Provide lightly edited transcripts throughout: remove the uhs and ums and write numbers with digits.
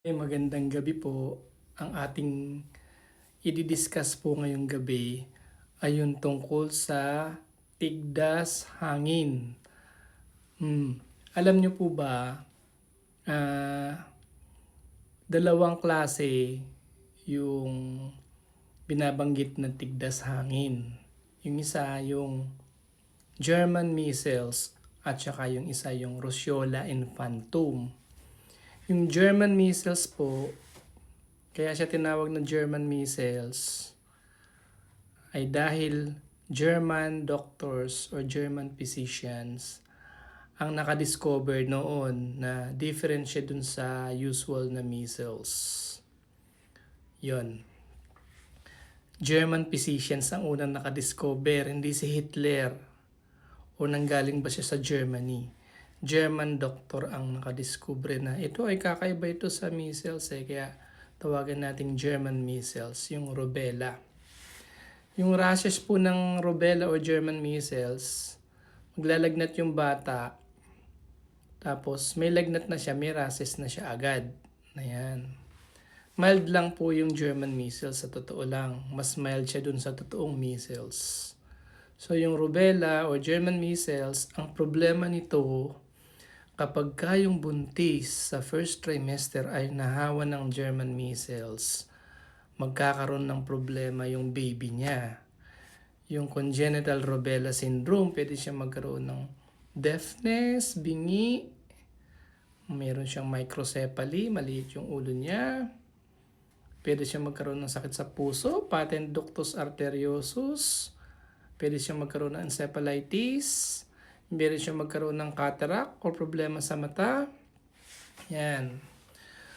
Magandang gabi po. Ang ating i-discuss po ngayong gabi ay yung tungkol sa tigdas hangin. Alam niyo po ba, dalawang klase yung binabanggit na tigdas hangin. Yung isa yung German measles at saka yung isa yung Roseola infantum. Yung German measles po, kaya siya tinawag na German measles, ay dahil German doctors or German physicians ang nakadiscover noon na different siya dun sa usual na measles. Yon. German physicians ang unang nakadiscover, hindi si Hitler o nanggaling ba siya sa Germany. German doctor ang nakadiskubre na ito ay kakaiba ito sa measles kaya tawagan nating German measles, yung rubella. Yung rashes po ng rubella o German measles, maglalagnat yung bata, tapos may lagnat na siya, may rashes na siya agad. Ayan. Mild lang po yung German measles sa totoo lang. Mas mild siya dun sa totoong measles. So yung rubella o German measles, ang problema nito, kapag yung buntis sa first trimester ay nahawa ng German measles, magkakaroon ng problema yung baby niya. Yung congenital rubella syndrome, pwede siya magkaroon ng deafness, bingi, meron siyang microcephaly, maliit yung ulo niya. Pwede siya magkaroon ng sakit sa puso, patent ductus arteriosus. Pwede siya magkaroon ng encephalitis. Meron siya magkaroon ng cataract o problema sa mata. Yan.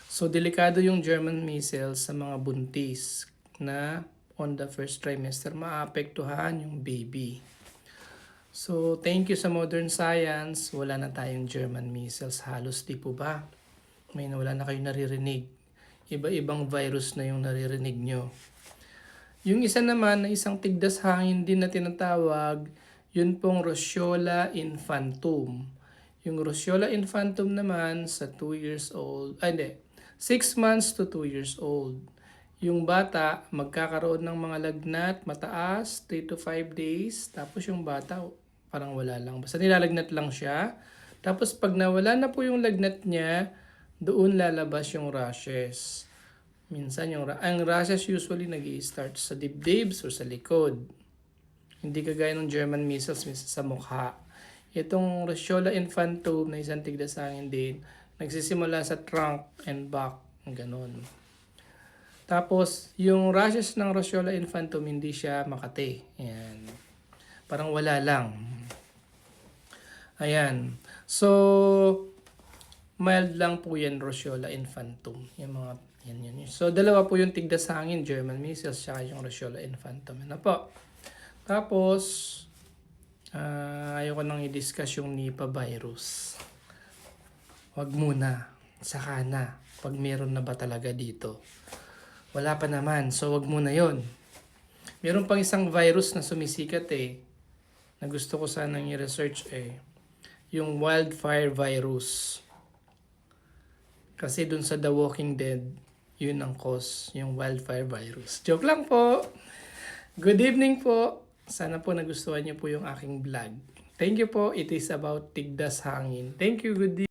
So, delikado yung German measles sa mga buntis na on the first trimester maapektuhan yung baby. So, thank you sa modern science. Wala na tayong German measles. Halos di po ba? Wala na kayong naririnig. Iba-ibang virus na yung naririnig nyo. Yung isa naman na isang tigdas hangin din na tinatawag, yun pong Roseola infantum. Yung Roseola infantum naman sa 2 years old, 6 months to 2 years old. Yung bata magkakaroon ng mga lagnat mataas 3 to 5 days, tapos yung bata parang wala lang. Basta nilalagnat lang siya. Tapos pag nawala na po yung lagnat niya, doon lalabas yung rashes. Minsan ang rashes usually nag-i-start sa dibdibs o sa likod. Hindi kagaya ng German measles, minsan sa mukha. Itong Roseola infantum na isang tigdas hangin din, nagsisimula sa trunk and back, ganun. Tapos, yung rashes ng Roseola infantum, hindi siya makate. Ayan. Parang wala lang. Ayan. So, mild lang po yan, Roseola infantum. Yung mga, yan. So, dalawa po yung tigdas hangin, German measles, saka yung Roseola infantum. Ano po? Tapos, ayoko nang i-discuss yung Nipah virus. Wag muna. Saka na. Pag meron na ba talaga dito. Wala pa naman. So, wag muna yon. Meron pang isang virus na sumisikat na gusto ko sanang i-research yung wildfire virus. Kasi dun sa The Walking Dead, yun ang cause, yung wildfire virus. Joke lang po. Good evening po. Sana po nagustuhan niyo po yung aking vlog. Thank you po. It is about tigdas hangin. Thank you. Good evening.